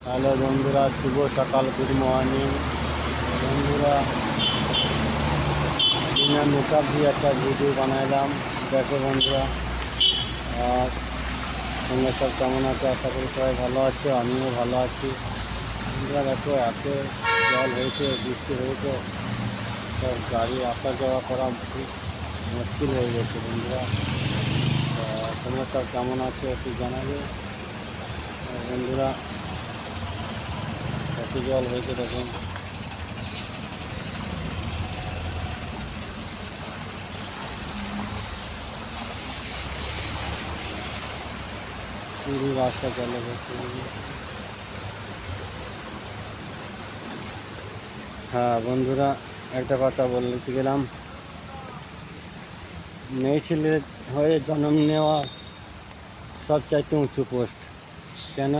Hello বন্ধুরা, শুভ সকাল, good morning বন্ধুরা। দিনের মুখার্জি একটা ভিডিও বানাইলাম, দেখো বন্ধুরা। আর তোমরা সব কেমন আছো? আশা করি সবাই ভালো আছো, আমিও ভালো আছি বন্ধুরা। দেখো এত জল হয়েছে, বৃষ্টি হয়েছে, সব গাড়ি আসা যাওয়া করা খুব মুশকিল হয়ে গেছে বন্ধুরা। তোমরা সব কেমন আছো একটু জানাবে বন্ধুরা। কত জল হয়েছে দেখুন। পুরো রাস্তা চলে গেছে। হ্যাঁ বন্ধুরা, একটা কথা বলতে গেলাম, মেয়ে ছেলের হয়ে জন্ম নেওয়া সবচাইতে উঁচু পোস্ট। কেন